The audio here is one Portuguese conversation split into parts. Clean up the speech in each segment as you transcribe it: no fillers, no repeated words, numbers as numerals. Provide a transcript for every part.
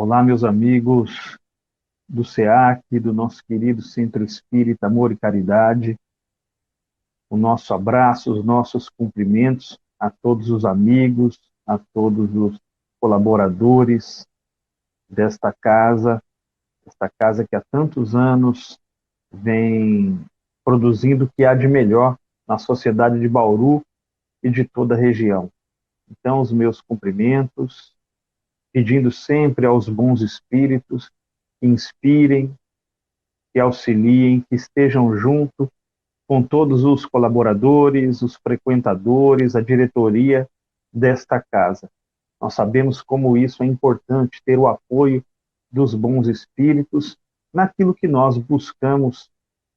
Olá, meus amigos do SEAC, do nosso querido Centro Espírita Amor e Caridade. O nosso abraço, os nossos cumprimentos a todos os amigos, a todos os colaboradores desta casa que há tantos anos vem produzindo o que há de melhor na sociedade de Bauru e de toda a região. Então, os meus cumprimentos, pedindo sempre aos bons espíritos que inspirem, que auxiliem, que estejam junto com todos os colaboradores, os frequentadores, a diretoria desta casa. Nós sabemos como isso é importante, ter o apoio dos bons espíritos naquilo que nós buscamos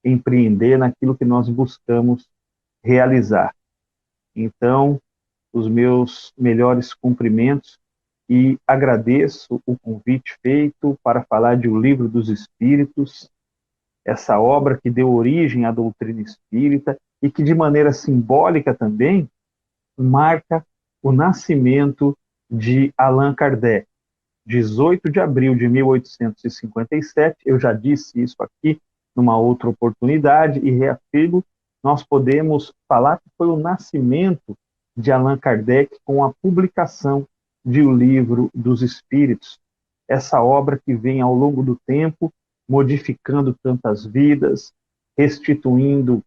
empreender, naquilo que nós buscamos realizar. Então, os meus melhores cumprimentos e agradeço o convite feito para falar de O Livro dos Espíritos, essa obra que deu origem à doutrina espírita e que, de maneira simbólica também, marca o nascimento de Allan Kardec. 18 de abril de 1857, eu já disse isso aqui numa outra oportunidade e reafirmo, nós podemos falar que foi o nascimento de Allan Kardec com a publicação de O Livro dos Espíritos. Essa obra que vem ao longo do tempo modificando tantas vidas, restituindo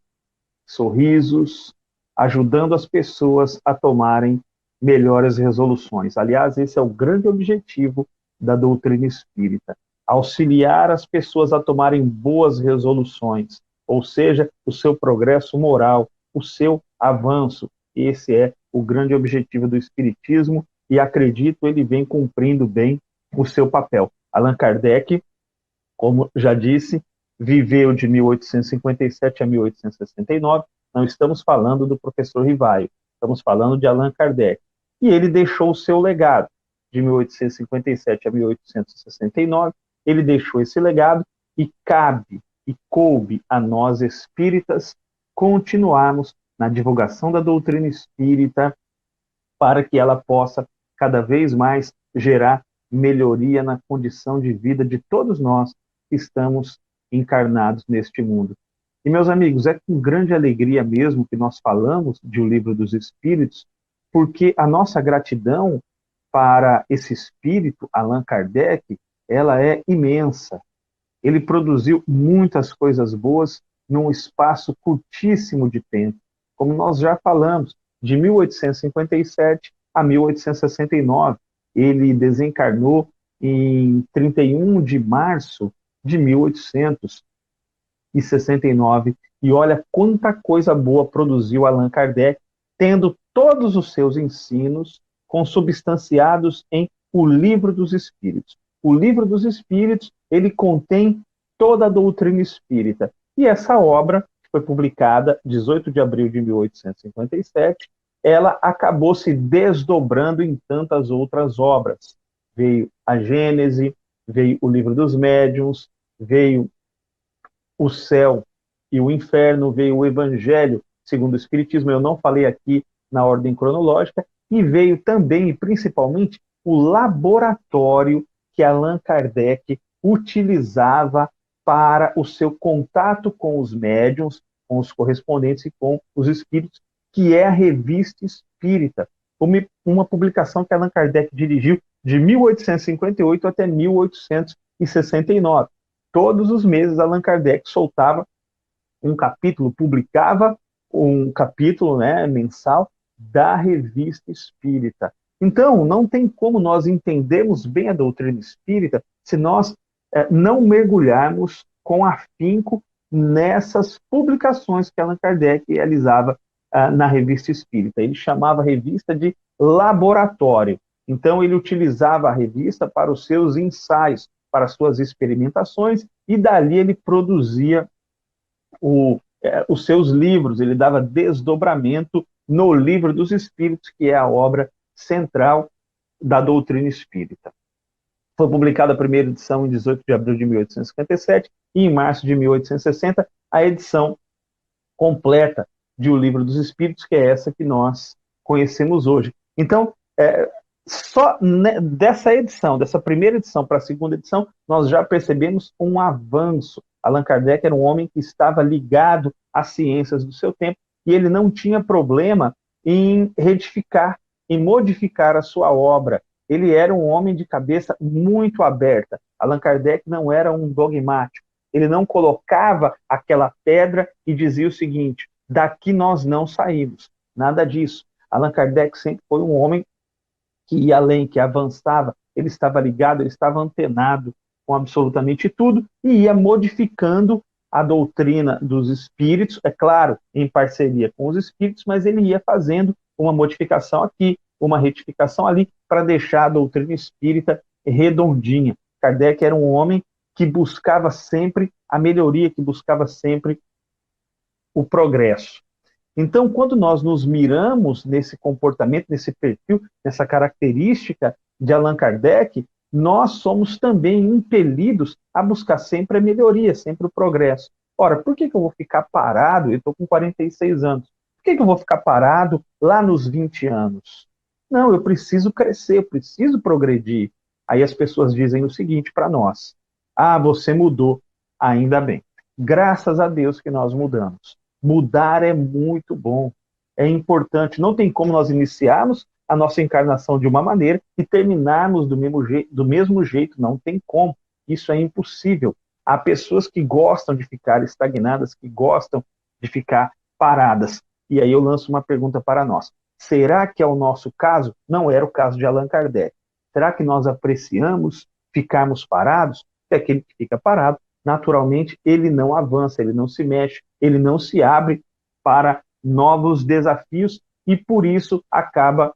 sorrisos, ajudando as pessoas a tomarem melhores resoluções. Aliás, esse é o grande objetivo da doutrina espírita, auxiliar as pessoas a tomarem boas resoluções, ou seja, o seu progresso moral, o seu avanço. Esse é o grande objetivo do espiritismo e acredito ele vem cumprindo bem o seu papel. Allan Kardec, como já disse, viveu de 1857 a 1869, não estamos falando do professor Rivaio, estamos falando de Allan Kardec. E ele deixou o seu legado, de 1857 a 1869, ele deixou esse legado e cabe e coube a nós espíritas continuarmos na divulgação da doutrina espírita para que ela possa cada vez mais gerar melhoria na condição de vida de todos nós que estamos encarnados neste mundo. E, meus amigos, é com grande alegria mesmo que nós falamos de O Livro dos Espíritos, porque a nossa gratidão para esse espírito, Allan Kardec, ela é imensa. Ele produziu muitas coisas boas num espaço curtíssimo de tempo. Como nós já falamos, de 1857 a 1869, ele desencarnou em 31 de março de 1869. E olha quanta coisa boa produziu Allan Kardec, tendo todos os seus ensinos consubstanciados em O Livro dos Espíritos. O Livro dos Espíritos, ele contém toda a doutrina espírita. E essa obra, que foi publicada 18 de abril de 1857, ela acabou se desdobrando em tantas outras obras. Veio a Gênese, veio o Livro dos Médiuns, veio o Céu e o Inferno, veio o Evangelho segundo o Espiritismo, eu não falei aqui na ordem cronológica, e veio também e principalmente o laboratório que Allan Kardec utilizava para o seu contato com os médiuns, com os correspondentes e com os espíritos, que é a Revista Espírita, uma publicação que Allan Kardec dirigiu de 1858 até 1869. Todos os meses Allan Kardec soltava um capítulo, publicava um capítulo, mensal da Revista Espírita. Então, não tem como nós entendermos bem a doutrina espírita se nós não mergulharmos com afinco nessas publicações que Allan Kardec realizava na Revista Espírita. Ele chamava a revista de laboratório. Então, ele utilizava a revista para os seus ensaios, para as suas experimentações, e dali ele produzia os seus livros, ele dava desdobramento no Livro dos Espíritos, que é a obra central da doutrina espírita. Foi publicada a primeira edição em 18 de abril de 1857 e em março de 1860 a edição completa de O Livro dos Espíritos, que é essa que nós conhecemos hoje. Então, Só dessa edição, dessa primeira edição para a segunda edição, nós já percebemos um avanço. Allan Kardec era um homem que estava ligado às ciências do seu tempo e ele não tinha problema em retificar, em modificar a sua obra. Ele era um homem de cabeça muito aberta. Allan Kardec não era um dogmático. Ele não colocava aquela pedra e dizia o seguinte: daqui nós não saímos. Nada disso. Allan Kardec sempre foi um homem que ia além, que avançava, ele estava ligado, ele estava antenado com absolutamente tudo e ia modificando a doutrina dos espíritos, é claro, em parceria com os espíritos, mas ele ia fazendo uma modificação aqui, uma retificação ali, para deixar a doutrina espírita redondinha. Kardec era um homem que buscava sempre a melhoria, que buscava sempre o progresso. Então, quando nós nos miramos nesse comportamento, nesse perfil, nessa característica de Allan Kardec, nós somos também impelidos a buscar sempre a melhoria, sempre o progresso. Ora, por que eu vou ficar parado? Eu estou com 46 anos. Por que eu vou ficar parado lá nos 20 anos? Não, eu preciso crescer, eu preciso progredir. Aí as pessoas dizem o seguinte para nós: ah, você mudou, ainda bem. Graças a Deus que nós mudamos. Mudar é muito bom, é importante. Não tem como nós iniciarmos a nossa encarnação de uma maneira e terminarmos do mesmo jeito, não tem como. Isso é impossível. Há pessoas que gostam de ficar estagnadas, que gostam de ficar paradas. E aí eu lanço uma pergunta para nós. Será que é o nosso caso? Não era o caso de Allan Kardec. Será que nós apreciamos ficarmos parados? É aquele que fica parado, naturalmente, ele não avança, ele não se mexe, ele não se abre para novos desafios e, por isso, acaba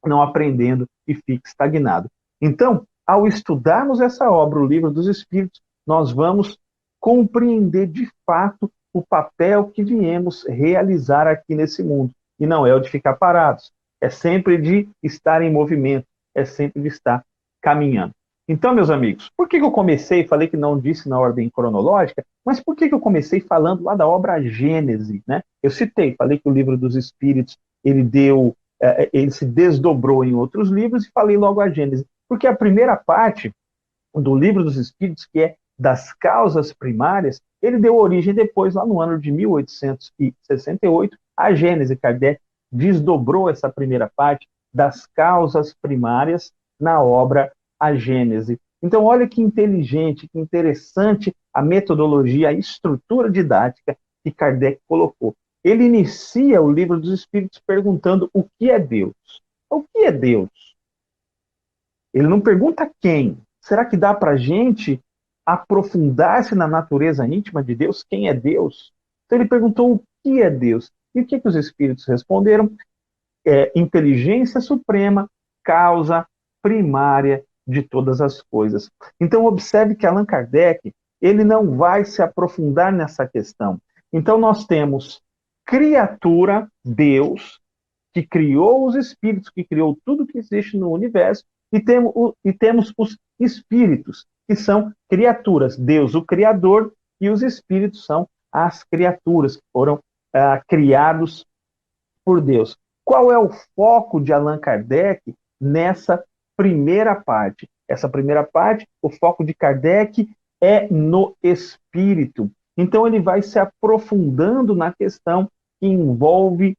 não aprendendo e fica estagnado. Então, ao estudarmos essa obra, o Livro dos Espíritos, nós vamos compreender de fato o papel que viemos realizar aqui nesse mundo. E não é o de ficar parados, é sempre de estar em movimento, é sempre de estar caminhando. Então, meus amigos, por que eu comecei, falei que não disse na ordem cronológica, mas por que eu comecei falando lá da obra Gênese, né? Eu citei, falei que o Livro dos Espíritos, ele se desdobrou em outros livros e falei logo a Gênese, porque a primeira parte do Livro dos Espíritos, que é das causas primárias, ele deu origem depois, lá no ano de 1868, à Gênese. Kardec desdobrou essa primeira parte das causas primárias na obra A Gênese. Então, olha que inteligente, que interessante a metodologia, a estrutura didática que Kardec colocou. Ele inicia o Livro dos Espíritos perguntando o que é Deus. O que é Deus? Ele não pergunta quem. Será que dá para a gente aprofundar-se na natureza íntima de Deus? Quem é Deus? Então ele perguntou o que é Deus. E o que os espíritos responderam? É inteligência suprema, causa primária de todas as coisas. Então observe que Allan Kardec, ele não vai se aprofundar nessa questão. Então nós temos criatura, Deus, que criou os espíritos, que criou tudo que existe no universo, e temos os espíritos, que são criaturas. Deus, o Criador, e os espíritos são as criaturas que foram criados por Deus. Qual é o foco de Allan Kardec nessa primeira parte? Essa primeira parte, o foco de Kardec é no espírito. Então ele vai se aprofundando na questão que envolve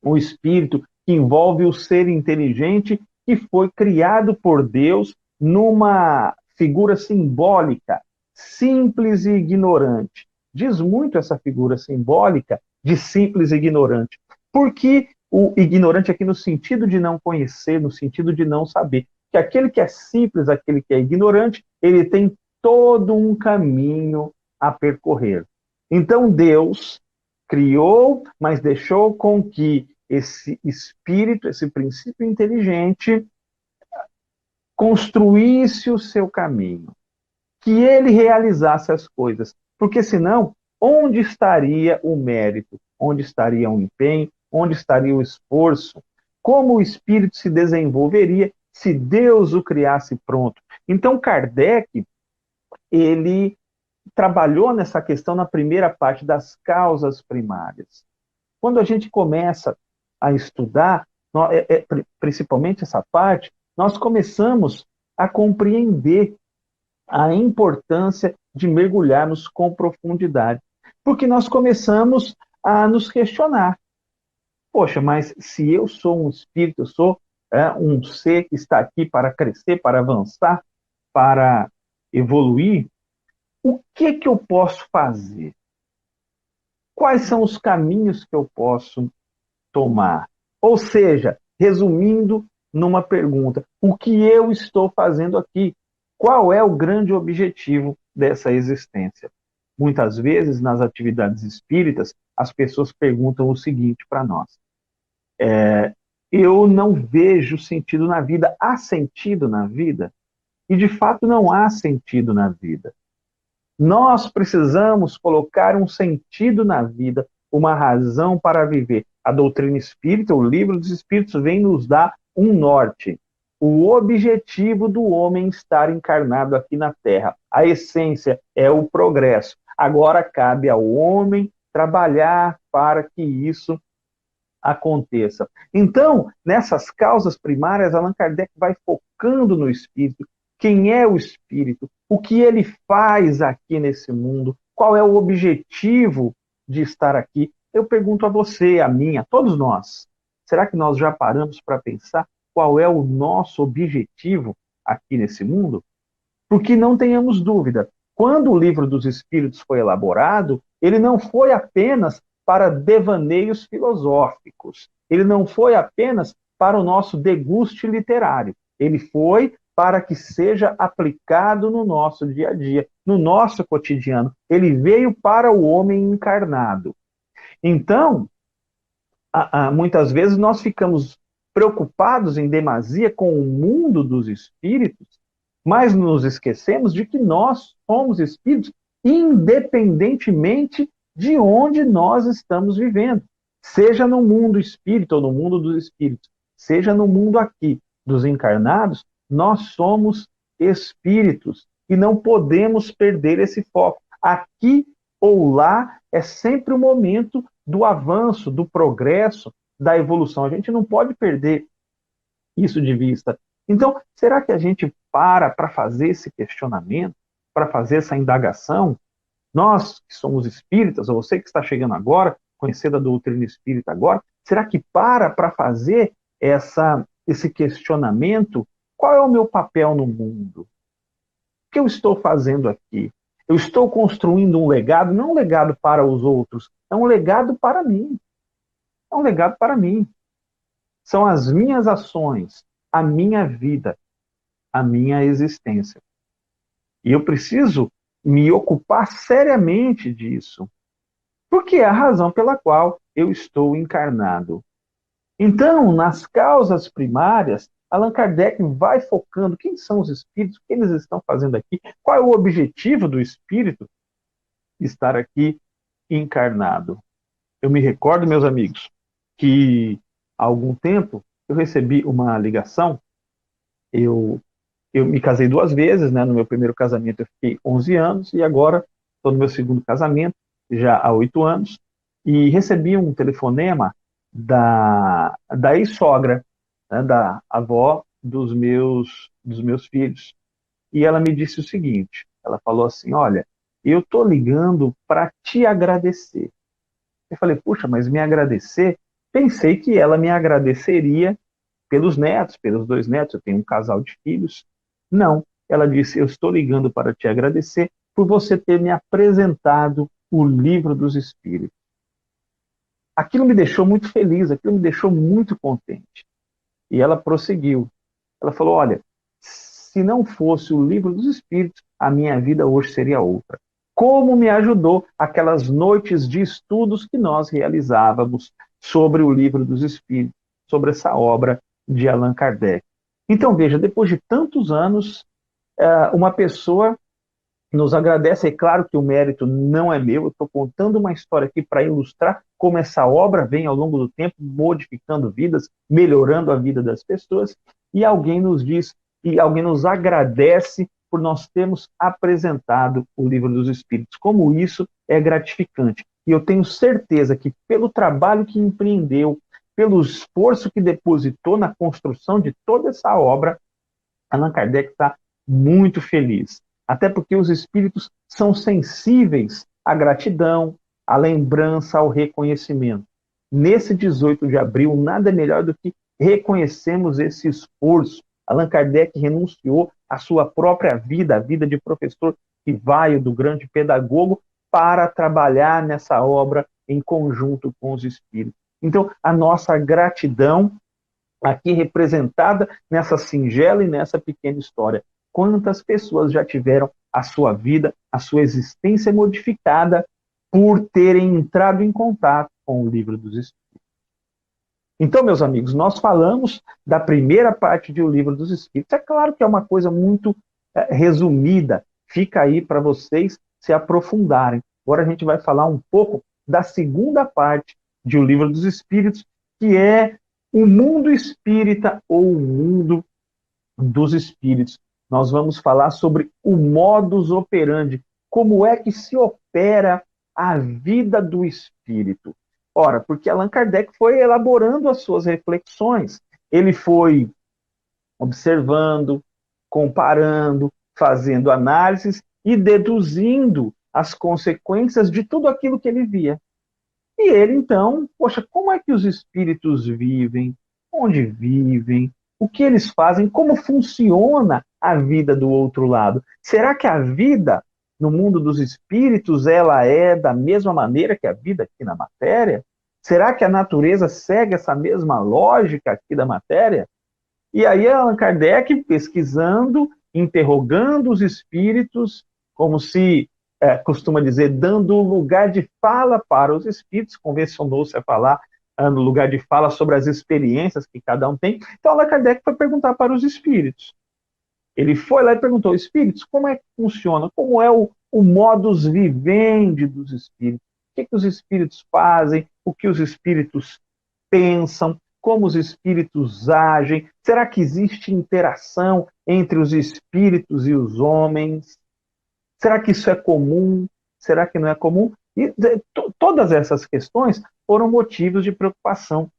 o espírito, que envolve o ser inteligente que foi criado por Deus numa figura simbólica, simples e ignorante. Diz muito essa figura simbólica de simples e ignorante. Porque o ignorante aqui no sentido de não conhecer, no sentido de não saber. Que aquele que é simples, aquele que é ignorante, ele tem todo um caminho a percorrer. Então Deus criou, mas deixou com que esse espírito, esse princípio inteligente, construísse o seu caminho, que ele realizasse as coisas, porque senão, onde estaria o mérito? Onde estaria o empenho? Onde estaria o esforço? Como o espírito se desenvolveria se Deus o criasse pronto? Então, Kardec, ele trabalhou nessa questão na primeira parte das causas primárias. Quando a gente começa a estudar, principalmente essa parte, nós começamos a compreender a importância de mergulharmos com profundidade. Porque nós começamos a nos questionar. Poxa, mas se eu sou um espírito, eu sou um ser que está aqui para crescer, para avançar, para evoluir, o que que eu posso fazer? Quais são os caminhos que eu posso tomar? Ou seja, resumindo numa pergunta, o que eu estou fazendo aqui? Qual é o grande objetivo dessa existência? Muitas vezes, nas atividades espíritas, as pessoas perguntam o seguinte para nós: eu não vejo sentido na vida. Há sentido na vida? E de fato não há sentido na vida. Nós precisamos colocar um sentido na vida, uma razão para viver. A doutrina espírita, o livro dos espíritos, vem nos dar um norte. O objetivo do homem estar encarnado aqui na Terra. A essência é o progresso. Agora cabe ao homem trabalhar para que isso aconteça. Então, nessas causas primárias, Allan Kardec vai focando no espírito. Quem é o espírito? O que ele faz aqui nesse mundo? Qual é o objetivo de estar aqui? Eu pergunto a você, a mim, a todos nós. Será que nós já paramos para pensar qual é o nosso objetivo aqui nesse mundo? Porque não tenhamos dúvida, quando o livro dos Espíritos foi elaborado, ele não foi apenas para devaneios filosóficos, ele não foi apenas para o nosso deguste literário, ele foi para que seja aplicado no nosso dia a dia, no nosso cotidiano. Ele veio para o homem encarnado. Então, muitas vezes nós ficamos preocupados em demasia com o mundo dos espíritos, mas nos esquecemos de que nós somos espíritos independentemente de onde nós estamos vivendo. Seja no mundo espírita ou no mundo dos espíritos, seja no mundo aqui dos encarnados, nós somos espíritos e não podemos perder esse foco. Aqui ou lá é sempre o momento do avanço, do progresso, da evolução. A gente não pode perder isso de vista. Então, será que a gente para fazer esse questionamento, para fazer essa indagação? Nós que somos espíritas, ou você que está chegando agora, conhecendo a doutrina espírita agora, será que para fazer esse questionamento? Qual é o meu papel no mundo? O que eu estou fazendo aqui? Eu estou construindo um legado, não um legado para os outros, é um legado para mim. É um legado para mim. São as minhas ações, a minha vida, a minha existência. E eu preciso me ocupar seriamente disso, porque é a razão pela qual eu estou encarnado. Então, nas causas primárias, Allan Kardec vai focando quem são os espíritos, o que eles estão fazendo aqui, qual é o objetivo do espírito estar aqui encarnado. Eu me recordo, meus amigos, que há algum tempo eu recebi uma ligação. Eu me casei 2 vezes, né? No meu primeiro casamento eu fiquei 11 anos e agora estou no meu segundo casamento, já há 8 anos, e recebi um telefonema da ex-sogra, né, da avó dos meus filhos. E ela me disse o seguinte, ela falou assim: olha, eu estou ligando para te agradecer. Eu falei: puxa, mas me agradecer? Pensei que ela me agradeceria pelos netos, pelos 2 netos, eu tenho um casal de filhos. Não, ela disse: eu estou ligando para te agradecer por você ter me apresentado o livro dos Espíritos. Aquilo me deixou muito feliz, aquilo me deixou muito contente. E ela prosseguiu. Ela falou: olha, se não fosse o livro dos Espíritos, a minha vida hoje seria outra. Como me ajudou aquelas noites de estudos que nós realizávamos sobre o livro dos Espíritos, sobre essa obra de Allan Kardec. Então, veja, depois de tantos anos, uma pessoa nos agradece. É claro que o mérito não é meu, eu estou contando uma história aqui para ilustrar como essa obra vem ao longo do tempo modificando vidas, melhorando a vida das pessoas, e alguém nos diz, e alguém nos agradece por nós termos apresentado o livro dos Espíritos. Como isso é gratificante. E eu tenho certeza que pelo trabalho que empreendeu, pelo esforço que depositou na construção de toda essa obra, Allan Kardec está muito feliz. Até porque os espíritos são sensíveis à gratidão, à lembrança, ao reconhecimento. Nesse 18 de abril, nada melhor do que reconhecermos esse esforço. Allan Kardec renunciou à sua própria vida, a vida de professor Rivaio, do grande pedagogo, para trabalhar nessa obra em conjunto com os espíritos. Então, a nossa gratidão aqui representada nessa singela e nessa pequena história. Quantas pessoas já tiveram a sua vida, a sua existência modificada por terem entrado em contato com o Livro dos Espíritos? Então, meus amigos, nós falamos da primeira parte do Livro dos Espíritos. É claro que é uma coisa muito resumida, fica aí para vocês se aprofundarem. Agora a gente vai falar um pouco da segunda parte de O Livro dos Espíritos, que é o mundo espírita ou o mundo dos espíritos. Nós vamos falar sobre o modus operandi, como é que se opera a vida do espírito. Ora, porque Allan Kardec foi elaborando as suas reflexões, ele foi observando, comparando, fazendo análises e deduzindo as consequências de tudo aquilo que ele via. E ele, então, poxa, como é que os espíritos vivem? Onde vivem? O que eles fazem? Como funciona a vida do outro lado? Será que a vida no mundo dos espíritos ela é da mesma maneira que a vida aqui na matéria? Será que a natureza segue essa mesma lógica aqui da matéria? E aí Allan Kardec, pesquisando, interrogando os espíritos, como se costuma dizer, dando lugar de fala para os espíritos, convencionou-se a falar no lugar de fala sobre as experiências que cada um tem. Então Allan Kardec foi perguntar para os espíritos. Ele foi lá e perguntou, espíritos, como é que funciona? Como é o modus vivendi dos espíritos? O que os espíritos fazem? O que os espíritos pensam? Como os espíritos agem? Será que existe interação entre os espíritos e os homens? Será que isso é comum? Será que não é comum? E todas essas questões foram motivos de preocupação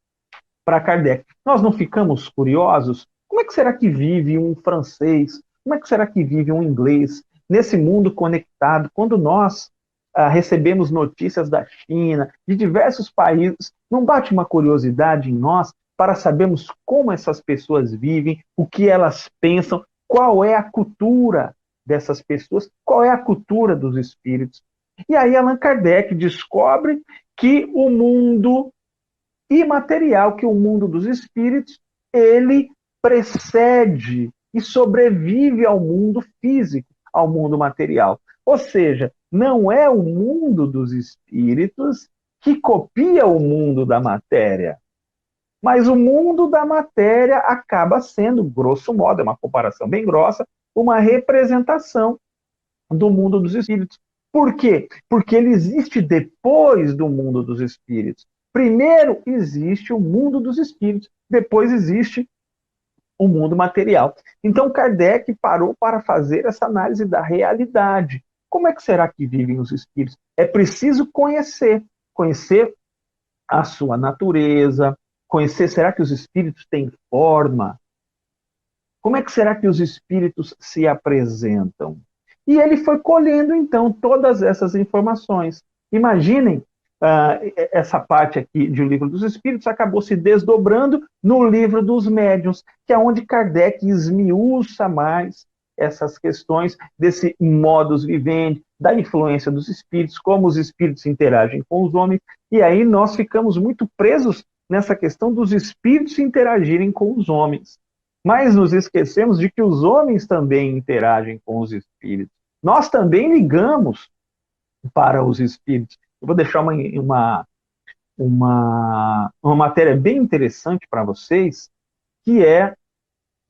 para Kardec. Nós não ficamos curiosos? Como é que será que vive um francês? Como é que será que vive um inglês nesse mundo conectado? Quando nós recebemos notícias da China, de diversos países, não bate uma curiosidade em nós para sabermos como essas pessoas vivem, o que elas pensam, qual é a cultura dessas pessoas, qual é a cultura dos espíritos. E aí Allan Kardec descobre que o mundo imaterial, que o mundo dos espíritos, ele precede e sobrevive ao mundo físico, ao mundo material. Ou seja, não é o mundo dos espíritos que copia o mundo da matéria, mas o mundo da matéria acaba sendo, grosso modo, é uma comparação bem grossa, uma representação do mundo dos espíritos. Por quê? Porque ele existe depois do mundo dos espíritos. Primeiro existe o mundo dos espíritos, depois existe o mundo material. Então Kardec parou para fazer essa análise da realidade. Como é que será que vivem os espíritos? É preciso conhecer a sua natureza, conhecer, será que os espíritos têm forma? Como é que será que os espíritos se apresentam? E ele foi colhendo, então, todas essas informações. Imaginem, essa parte aqui de O Livro dos Espíritos acabou se desdobrando no Livro dos Médiuns, que é onde Kardec esmiuça mais essas questões desse modus vivendi, da influência dos espíritos, como os espíritos interagem com os homens, e aí nós ficamos muito presos nessa questão dos espíritos interagirem com os homens. Mas nos esquecemos de que os homens também interagem com os espíritos. Nós também ligamos para os espíritos. Eu vou deixar uma matéria bem interessante para vocês, que é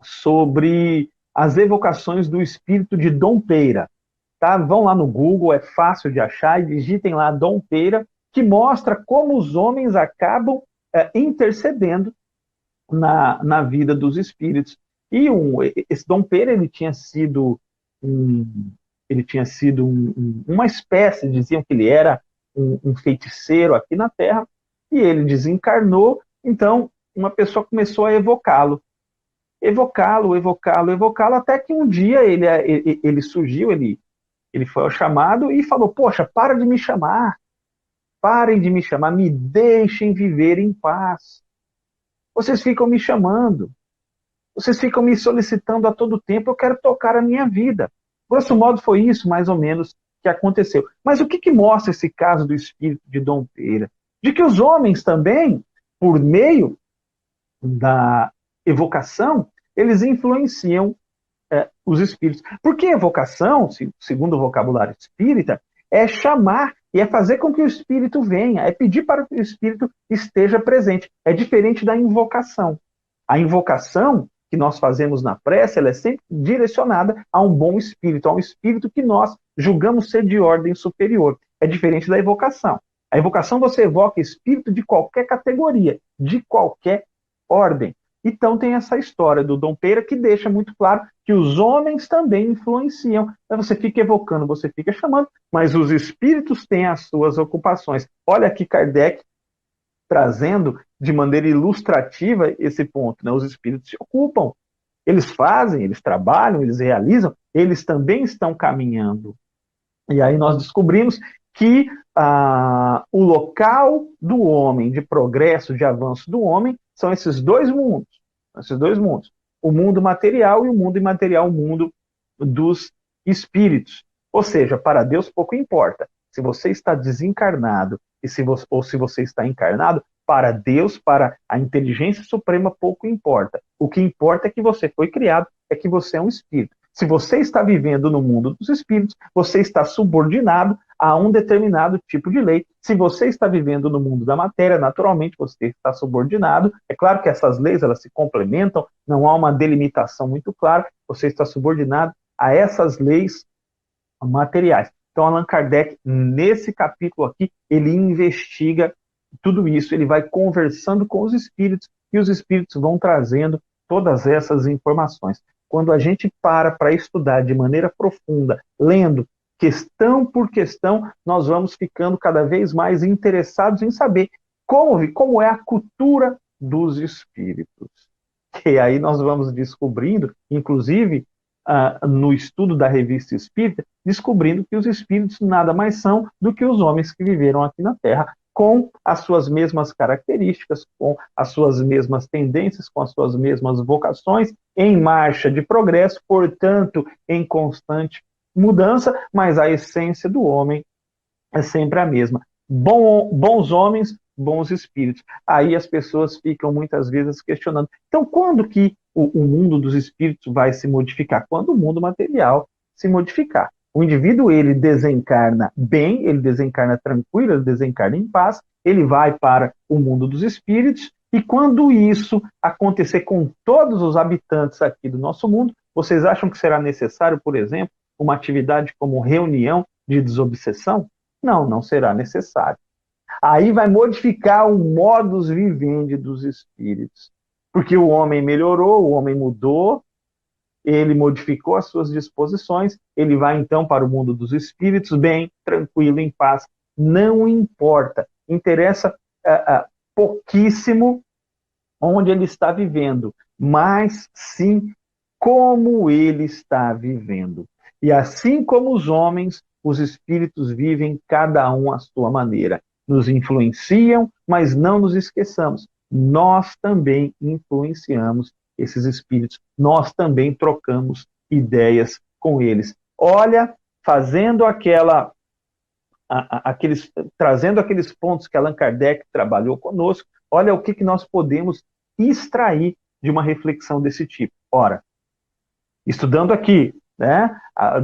sobre as evocações do espírito de Dom Peira. Tá? Vão lá no Google, é fácil de achar, e digitem lá Dom Peira, que mostra como os homens acabam intercedendo na vida dos espíritos. E esse Dom Peira, ele tinha sido uma espécie, diziam que ele era um feiticeiro aqui na Terra, e ele desencarnou Então, uma pessoa começou a evocá-lo, evocá-lo, até que um dia ele surgiu, ele foi ao chamado e falou: poxa, para de me chamar, parem de me chamar, me deixem viver em paz. Vocês ficam me chamando, vocês ficam me solicitando a todo tempo, eu quero tocar a minha vida. Grosso modo foi isso, mais ou menos, que aconteceu. Mas o que mostra esse caso do espírito de Dom Peira? De que os homens também, por meio da evocação, eles influenciam os espíritos. Porque evocação, segundo o vocabulário espírita, é chamar e é fazer com que o espírito venha, é pedir para que o espírito esteja presente. É diferente da invocação. A invocação que nós fazemos na prece, ela é sempre direcionada a um bom espírito, a um espírito que nós julgamos ser de ordem superior. É diferente da evocação. A evocação você evoca espírito de qualquer categoria, de qualquer ordem. Então tem essa história do Dom Peira que deixa muito claro que os homens também influenciam. Você fica evocando, você fica chamando, mas os espíritos têm as suas ocupações. Olha aqui Kardec trazendo de maneira ilustrativa esse ponto. Né? Os espíritos se ocupam, eles fazem, eles trabalham, eles realizam, eles também estão caminhando. E aí nós descobrimos que o local do homem, de progresso, de avanço do homem, são esses dois mundos. O mundo material e o mundo imaterial, o mundo dos espíritos. Ou seja, para Deus pouco importa se você está desencarnado ou se você está encarnado. Para Deus, para a inteligência suprema, pouco importa. O que importa é que você foi criado, é que você é um espírito. Se você está vivendo no mundo dos espíritos, você está subordinado a um determinado tipo de lei. Se você está vivendo no mundo da matéria, naturalmente você está subordinado. É claro que essas leis elas se complementam, não há uma delimitação muito clara. Você está subordinado a essas leis materiais. Então, Allan Kardec, nesse capítulo aqui, ele investiga tudo isso, ele vai conversando com os espíritos e os espíritos vão trazendo todas essas informações. Quando a gente para estudar de maneira profunda, lendo questão por questão, nós vamos ficando cada vez mais interessados em saber como é a cultura dos espíritos. E aí nós vamos descobrindo, inclusive no estudo da Revista Espírita, descobrindo que os espíritos nada mais são do que os homens que viveram aqui na Terra, com as suas mesmas características, com as suas mesmas tendências, com as suas mesmas vocações, em marcha de progresso, portanto, em constante mudança, mas a essência do homem é sempre a mesma. Bons homens, bons espíritos. Aí as pessoas ficam muitas vezes questionando. Então, quando que o mundo dos espíritos vai se modificar? Quando o mundo material se modificar. O indivíduo, ele desencarna bem, ele desencarna tranquilo, ele desencarna em paz, ele vai para o mundo dos espíritos, e quando isso acontecer com todos os habitantes aqui do nosso mundo, vocês acham que será necessário, por exemplo, uma atividade como reunião de desobsessão? Não, não será necessário. Aí vai modificar o modus vivendi dos espíritos. Porque o homem melhorou, o homem mudou, ele modificou as suas disposições, ele vai então para o mundo dos espíritos, bem, tranquilo, em paz. Não importa, interessa pouquíssimo onde ele está vivendo, mas sim como ele está vivendo. E assim como os homens, os espíritos vivem cada um à sua maneira. Nos influenciam, mas não nos esqueçamos. Nós também influenciamos esses espíritos. Nós também trocamos ideias com eles. Olha, fazendo trazendo aqueles pontos que Allan Kardec trabalhou conosco, olha o que nós podemos extrair de uma reflexão desse tipo. Ora, estudando aqui, né,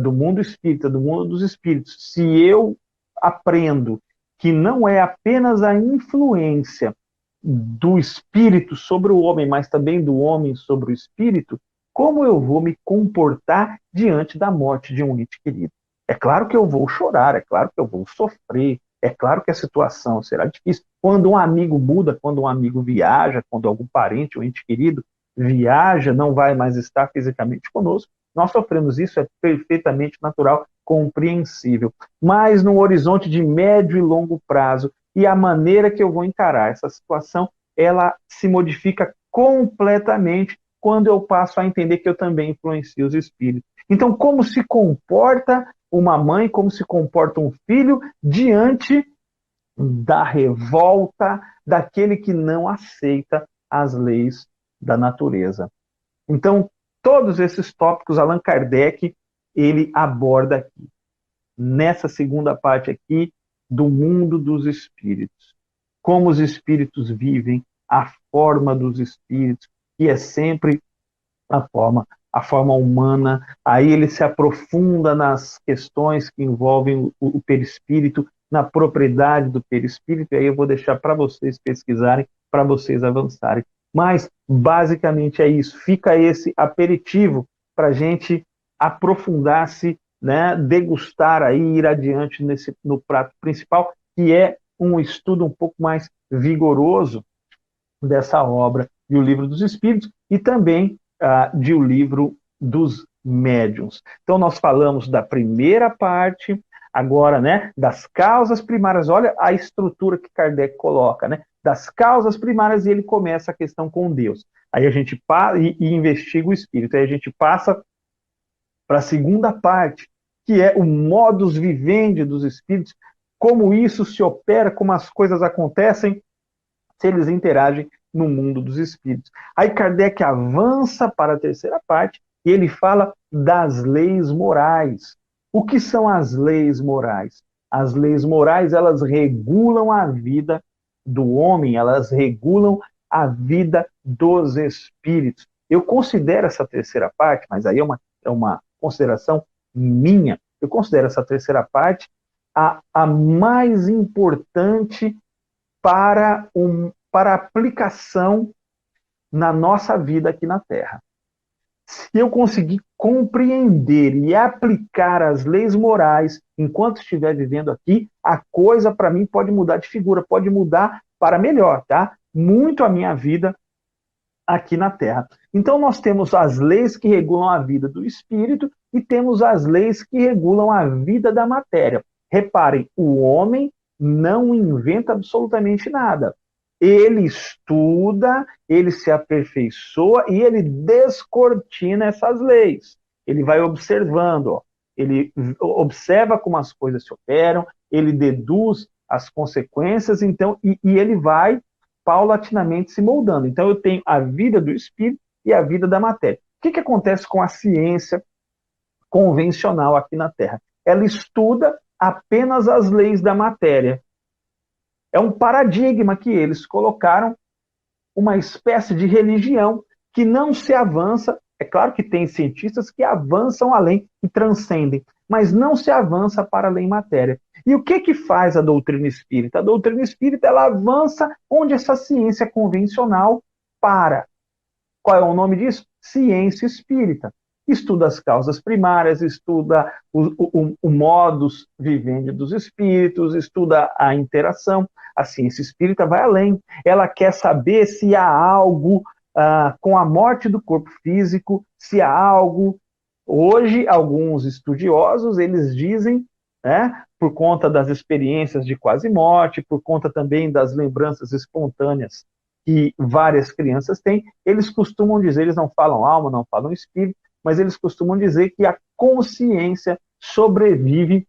do mundo espírita, do mundo dos espíritos, se eu aprendo que não é apenas a influência do espírito sobre o homem, mas também do homem sobre o espírito, como eu vou me comportar diante da morte de um ente querido? É claro que eu vou chorar, é claro que eu vou sofrer, é claro que a situação será difícil. Quando um amigo muda, quando um amigo viaja, quando algum parente ou ente querido viaja, não vai mais estar fisicamente conosco, nós sofremos isso, é perfeitamente natural, compreensível. Mas no horizonte de médio e longo prazo, e a maneira que eu vou encarar essa situação ela se modifica completamente quando eu passo a entender que eu também influencio os espíritos. Então, como se comporta uma mãe, como se comporta um filho diante da revolta daquele que não aceita as leis da natureza? Então, todos esses tópicos Allan Kardec ele aborda aqui, nessa segunda parte aqui do mundo dos espíritos. Como os espíritos vivem, a forma dos espíritos, que é sempre a forma humana. Aí ele se aprofunda nas questões que envolvem o perispírito, na propriedade do perispírito, e aí eu vou deixar para vocês pesquisarem, para vocês avançarem. Mas, basicamente, é isso. Fica esse aperitivo para a gente aprofundar-se, né, degustar aí, ir adiante no prato principal, que é um estudo um pouco mais vigoroso dessa obra de O Livro dos Espíritos e também de O Livro dos Médiuns. Então, nós falamos da primeira parte, agora, né, das causas primárias. Olha a estrutura que Kardec coloca, né, das causas primárias, e ele começa a questão com Deus. Aí a gente e investiga o espírito. Aí a gente passa para a segunda parte, que é o modus vivendi dos espíritos, como isso se opera, como as coisas acontecem, se eles interagem no mundo dos espíritos. Aí Kardec avança para a terceira parte e ele fala das leis morais. O que são as leis morais? As leis morais, elas regulam a vida do homem, elas regulam a vida dos espíritos. Eu considero essa terceira parte, mas aí é uma consideração minha, eu considero essa terceira parte a mais importante para aplicação na nossa vida aqui na Terra. Se eu conseguir compreender e aplicar as leis morais enquanto estiver vivendo aqui, a coisa para mim pode mudar de figura, pode mudar para melhor, tá? Muito a minha vida aqui na Terra. Então nós temos as leis que regulam a vida do espírito e temos as leis que regulam a vida da matéria. Reparem, o homem não inventa absolutamente nada. Ele estuda, ele se aperfeiçoa e ele descortina essas leis. Ele vai observando, ó. Ele observa como as coisas se operam, ele deduz as consequências, então, e ele vai paulatinamente se moldando. Então, eu tenho a vida do espírito e a vida da matéria. O que acontece com a ciência convencional aqui na Terra? Ela estuda apenas as leis da matéria. É um paradigma que eles colocaram, uma espécie de religião que não se avança. É claro que tem cientistas que avançam além, que transcendem, mas não se avança para além matéria. E o que faz a doutrina espírita? A doutrina espírita ela avança onde essa ciência convencional para. Qual é o nome disso? Ciência espírita. Estuda as causas primárias, estuda o modus vivendi dos espíritos, estuda a interação. A ciência espírita vai além. Ela quer saber se há algo com a morte do corpo físico, se há algo. Hoje, alguns estudiosos, eles dizem, né, por conta das experiências de quase morte, por conta também das lembranças espontâneas que várias crianças têm, eles costumam dizer, eles não falam alma, não falam espírito, mas eles costumam dizer que a consciência sobrevive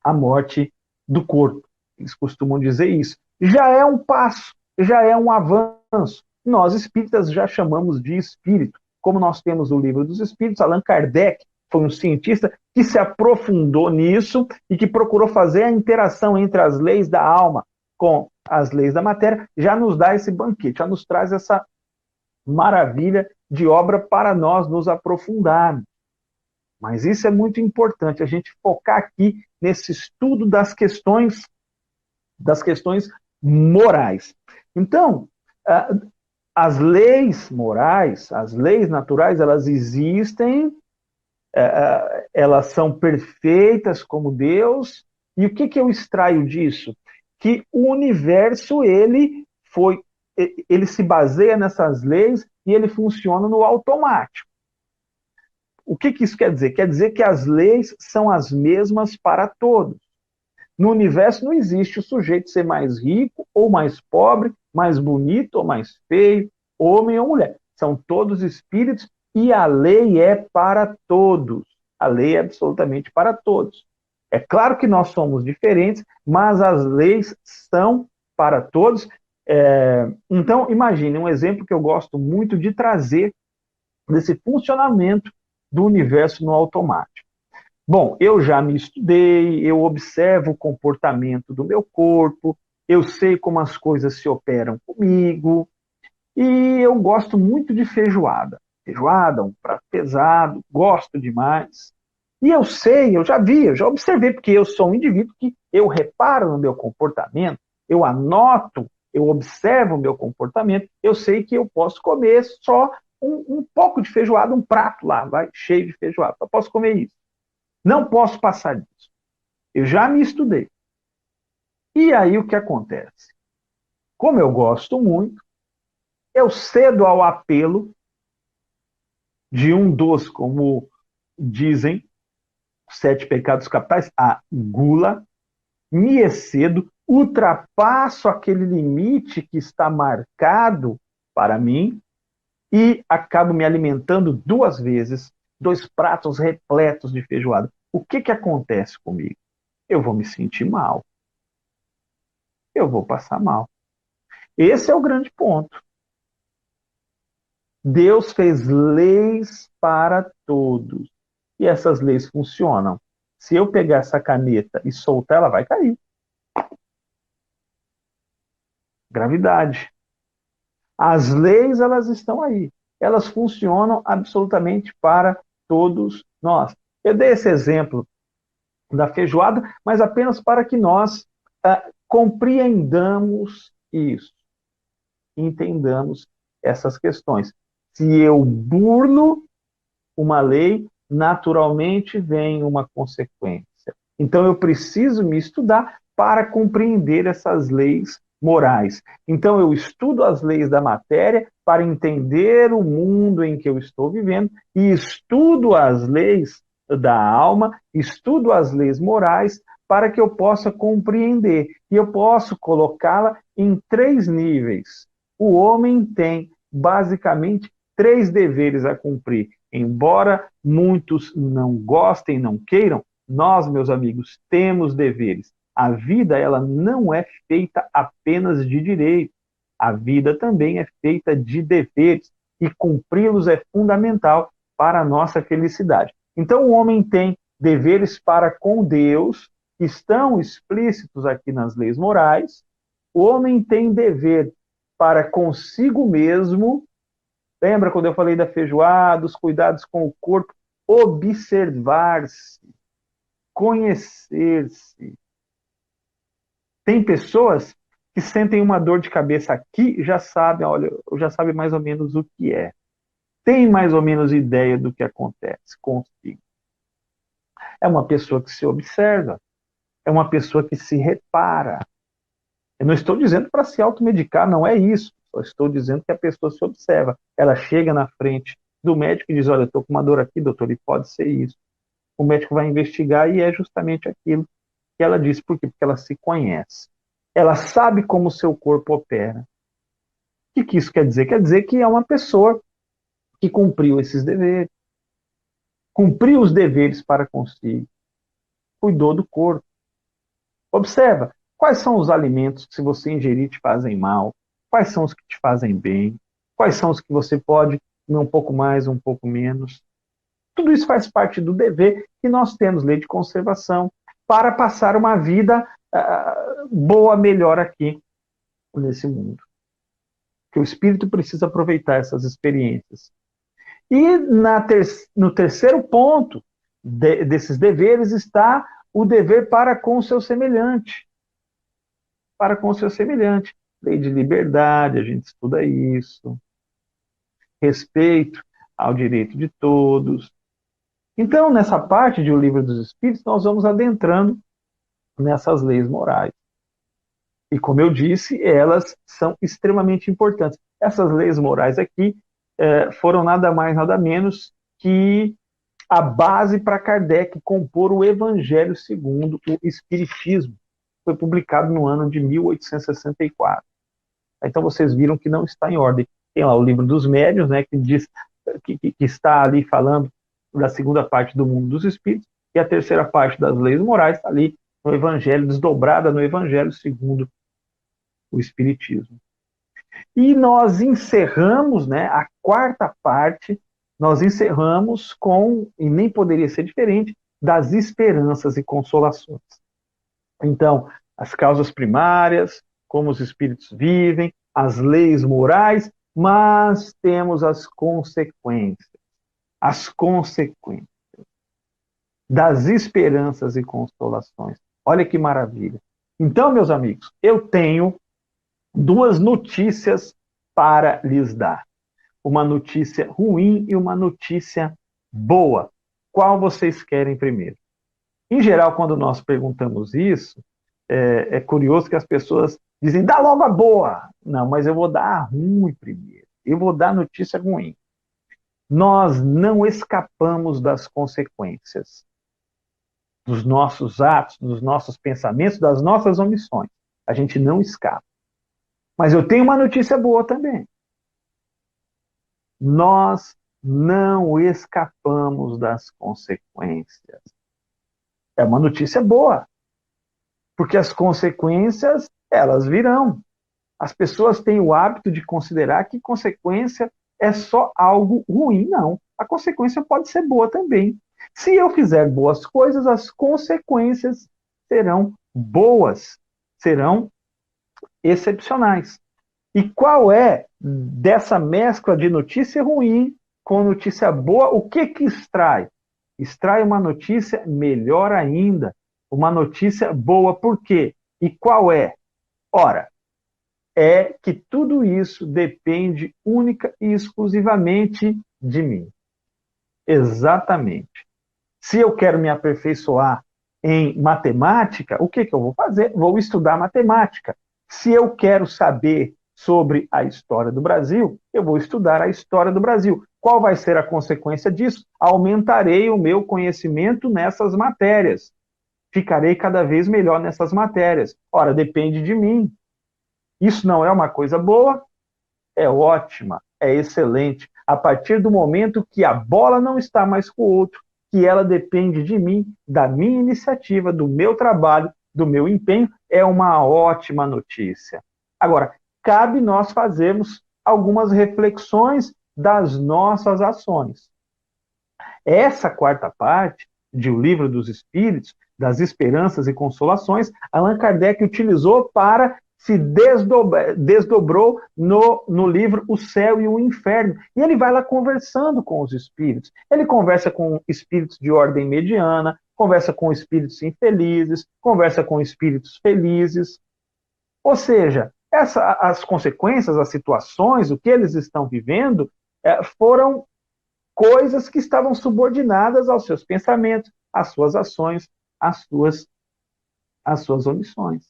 à morte do corpo. Eles costumam dizer isso. Já é um passo, já é um avanço. Nós espíritas já chamamos de espírito. Como nós temos o Livro dos Espíritos, Allan Kardec foi um cientista que se aprofundou nisso e que procurou fazer a interação entre as leis da alma com as leis da matéria, já nos dá esse banquete, já nos traz essa maravilha de obra para nós nos aprofundarmos. Mas isso é muito importante, a gente focar aqui nesse estudo das questões morais. Então, as leis morais, as leis naturais, elas existem, elas são perfeitas como Deus, e o que eu extraio disso? Que o universo, ele se baseia nessas leis e ele funciona no automático. O que isso quer dizer? Quer dizer que as leis são as mesmas para todos. No universo não existe o sujeito ser mais rico ou mais pobre, mais bonito ou mais feio, homem ou mulher. São todos espíritos e a lei é para todos. A lei é absolutamente para todos. É claro que nós somos diferentes, mas as leis são para todos. Então, imagine um exemplo que eu gosto muito de trazer desse funcionamento do universo no automático. Bom, eu já me estudei, eu observo o comportamento do meu corpo, eu sei como as coisas se operam comigo, e eu gosto muito de feijoada. Feijoada, um prato pesado, gosto demais. E eu sei, eu já vi, eu já observei, porque eu sou um indivíduo que eu reparo no meu comportamento, eu anoto, eu observo o meu comportamento, eu sei que eu posso comer só um pouco de feijoada, um prato lá, vai, cheio de feijoada, só posso comer isso. Não posso passar disso. Eu já me estudei. E aí o que acontece? Como eu gosto muito, eu cedo ao apelo de um dos, como dizem, 7 pecados capitais, a gula, me excedo, ultrapasso aquele limite que está marcado para mim e acabo me alimentando 2 vezes, 2 pratos repletos de feijoada. O que acontece comigo? Eu vou me sentir mal. Eu vou passar mal. Esse é o grande ponto. Deus fez leis para todos. E essas leis funcionam. Se eu pegar essa caneta e soltar, ela vai cair. Gravidade. As leis, elas estão aí. Elas funcionam absolutamente para todos nós. Eu dei esse exemplo da feijoada, mas apenas para que nós compreendamos isso, entendamos essas questões. Se eu burlo uma lei, naturalmente vem uma consequência. Então eu preciso me estudar para compreender essas leis morais. Então eu estudo as leis da matéria para entender o mundo em que eu estou vivendo e estudo as leis da alma, estudo as leis morais para que eu possa compreender. E eu posso colocá-la em 3 níveis. O homem tem basicamente 3 deveres a cumprir. Embora muitos não gostem, não queiram, nós, meus amigos, temos deveres. A vida, ela não é feita apenas de direito. A vida também é feita de deveres e cumpri-los é fundamental para a nossa felicidade. Então, o homem tem deveres para com Deus, que estão explícitos aqui nas leis morais. O homem tem dever para consigo mesmo. Lembra quando eu falei da feijoada, os cuidados com o corpo? Observar-se, conhecer-se. Tem pessoas que sentem uma dor de cabeça aqui, já sabem, olha, já sabem mais ou menos o que é. Tem mais ou menos ideia do que acontece consigo. É uma pessoa que se observa, é uma pessoa que se repara. Eu não estou dizendo para se automedicar, não é isso. Só estou dizendo que a pessoa se observa. Ela chega na frente do médico e diz, olha, eu estou com uma dor aqui, doutor, e pode ser isso. O médico vai investigar e é justamente aquilo que ela disse. Por quê? Porque ela se conhece. Ela sabe como o seu corpo opera. O que isso quer dizer? Quer dizer que é uma pessoa que cumpriu esses deveres. Cumpriu os deveres para consigo. Cuidou do corpo. Observa, quais são os alimentos que, se você ingerir, te fazem mal? Quais são os que te fazem bem? Quais são os que você pode comer um pouco mais, um pouco menos? Tudo isso faz parte do dever que nós temos, lei de conservação, para passar uma vida boa, melhor aqui nesse mundo. Que o espírito precisa aproveitar essas experiências. E no terceiro ponto desses deveres está o dever para com o seu semelhante. Para com o seu semelhante. Lei de liberdade, a gente estuda isso. Respeito ao direito de todos. Então, nessa parte de O Livro dos Espíritos, nós vamos adentrando nessas leis morais. E, como eu disse, elas são extremamente importantes. Essas leis morais aqui foram nada mais, nada menos que a base para Kardec compor o Evangelho segundo o Espiritismo. foi publicado no ano de 1864. Então vocês viram que não está em ordem. Tem lá o Livro dos Médiuns, né, que diz que está ali falando da segunda parte do mundo dos espíritos, e a terceira parte das leis morais está ali no Evangelho, desdobrada no Evangelho segundo o Espiritismo. E nós encerramos, né, a quarta parte, nós encerramos com, e nem poderia ser diferente, das esperanças e consolações. Então, as causas primárias, como os espíritos vivem, as leis morais, mas temos as consequências das esperanças e consolações. Olha que maravilha. Então, meus amigos, eu tenho duas notícias para lhes dar. Uma notícia ruim e uma notícia boa. Qual vocês querem primeiro? Em geral, quando nós perguntamos isso, é curioso que as pessoas dizem, dá logo a boa. Não, mas eu vou dar a ruim primeiro. Eu vou dar a notícia ruim. Nós não escapamos das consequências dos nossos atos, dos nossos pensamentos, das nossas omissões. A gente não escapa. Mas eu tenho uma notícia boa também. Nós não escapamos das consequências. É uma notícia boa. Porque as consequências, elas virão. As pessoas têm o hábito de considerar que consequência é só algo ruim. Não. A consequência pode ser boa também. Se eu fizer boas coisas, as consequências serão boas, serão excepcionais. E qual é dessa mescla de notícia ruim com notícia boa? O que extrai? Extrai uma notícia melhor ainda, uma notícia boa. Por quê? E qual é? Ora, é que tudo isso depende única e exclusivamente de mim. Exatamente. Se eu quero me aperfeiçoar em matemática, o que eu vou fazer? Vou estudar matemática. Se eu quero saber sobre a história do Brasil, eu vou estudar a história do Brasil. Qual vai ser a consequência disso? Aumentarei o meu conhecimento nessas matérias. Ficarei cada vez melhor nessas matérias. Ora, depende de mim. Isso não é uma coisa boa? É ótima, é excelente. A partir do momento que a bola não está mais com o outro, que ela depende de mim, da minha iniciativa, do meu trabalho, do meu empenho, é uma ótima notícia. Agora, cabe nós fazermos algumas reflexões das nossas ações. Essa quarta parte de O Livro dos Espíritos, das Esperanças e Consolações, Allan Kardec utilizou para se desdobrou no livro O Céu e o Inferno. E ele vai lá conversando com os espíritos. Ele conversa com espíritos de ordem mediana, conversa com espíritos infelizes, conversa com espíritos felizes. Ou seja, as consequências, as situações, o que eles estão vivendo, foram coisas que estavam subordinadas aos seus pensamentos, às suas ações, às suas omissões.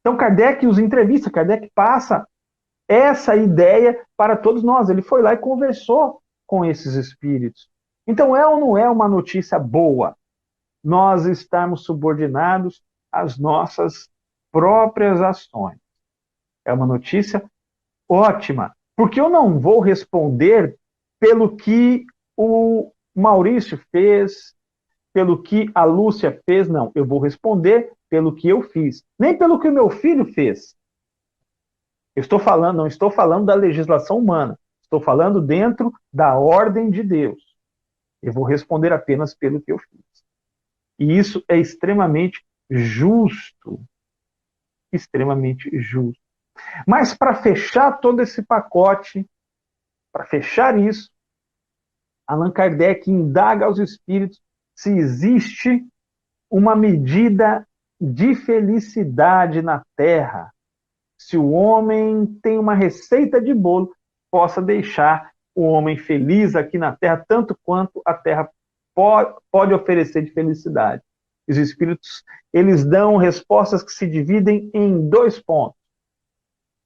Então, Kardec os entrevista, Kardec passa essa ideia para todos nós. Ele foi lá e conversou com esses espíritos. Então, é ou não é uma notícia boa nós estarmos subordinados às nossas próprias ações? É uma notícia ótima, porque eu não vou responder pelo que o Maurício fez, pelo que a Lúcia fez, não. Eu vou responder pelo que eu fiz, nem pelo que o meu filho fez. Não estou falando da legislação humana, estou falando dentro da ordem de Deus. Eu vou responder apenas pelo que eu fiz. E isso é extremamente justo. Extremamente justo. Mas para fechar todo esse pacote, para fechar isso, Allan Kardec indaga aos espíritos se existe uma medida de felicidade na Terra. Se o homem tem uma receita de bolo, possa deixar o homem feliz aqui na Terra, tanto quanto a Terra pode oferecer de felicidade. Os espíritos, eles dão respostas que se dividem em 2 pontos.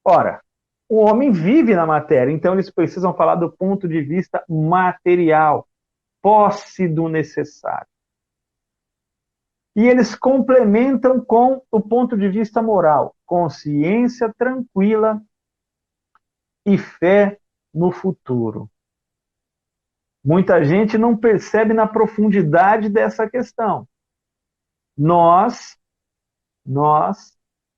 Ora, o homem vive na matéria, então eles precisam falar do ponto de vista material, posse do necessário. E eles complementam com o ponto de vista moral: consciência tranquila e fé no futuro. Muita gente não percebe na profundidade dessa questão. Nós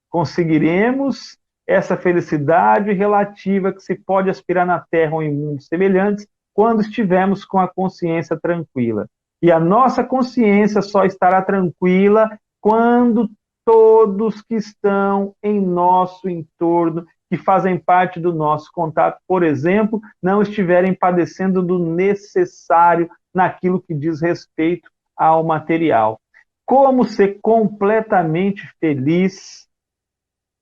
conseguiremos essa felicidade relativa que se pode aspirar na Terra ou em mundos semelhantes quando estivermos com a consciência tranquila. E a nossa consciência só estará tranquila quando todos que estão em nosso entorno, que fazem parte do nosso contato, por exemplo, não estiverem padecendo do necessário naquilo que diz respeito ao material. Como ser completamente feliz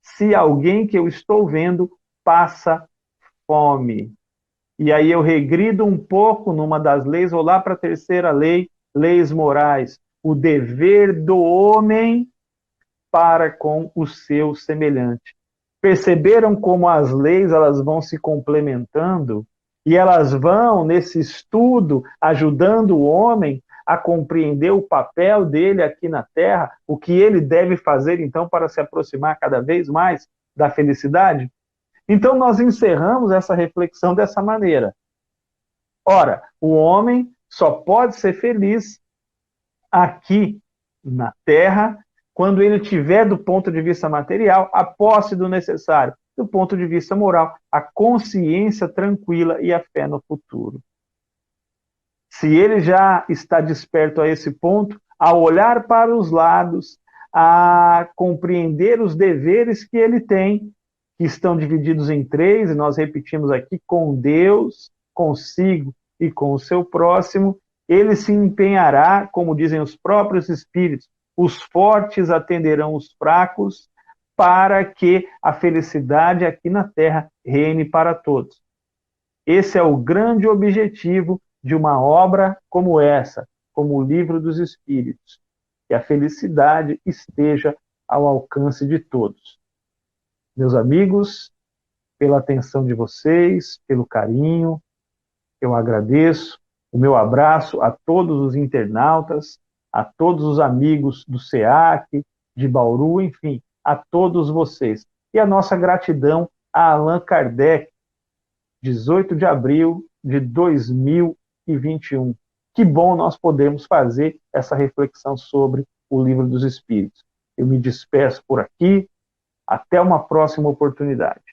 se alguém que eu estou vendo passa fome? E aí eu regrido um pouco numa das leis, vou lá para a terceira lei, leis morais. O dever do homem para com o seu semelhante. Perceberam como as leis elas vão se complementando e elas vão, nesse estudo, ajudando o homem a compreender o papel dele aqui na Terra, o que ele deve fazer, então, para se aproximar cada vez mais da felicidade? Então, nós encerramos essa reflexão dessa maneira. Ora, o homem só pode ser feliz aqui na Terra quando ele tiver, do ponto de vista material, a posse do necessário, do ponto de vista moral, a consciência tranquila e a fé no futuro. Se ele já está desperto a esse ponto, a olhar para os lados, a compreender os deveres que ele tem, que estão divididos em três, e nós repetimos aqui, com Deus, consigo e com o seu próximo, ele se empenhará, como dizem os próprios espíritos, os fortes atenderão os fracos, para que a felicidade aqui na Terra reine para todos. Esse é o grande objetivo de uma obra como essa, como o Livro dos Espíritos, que a felicidade esteja ao alcance de todos. Meus amigos, pela atenção de vocês, pelo carinho, eu agradeço. O meu abraço a todos os internautas, a todos os amigos do SEAC, de Bauru, enfim, a todos vocês. E a nossa gratidão a Allan Kardec, 18 de abril de 2021. Que bom nós podemos fazer essa reflexão sobre o Livro dos Espíritos. Eu me despeço por aqui. Até uma próxima oportunidade.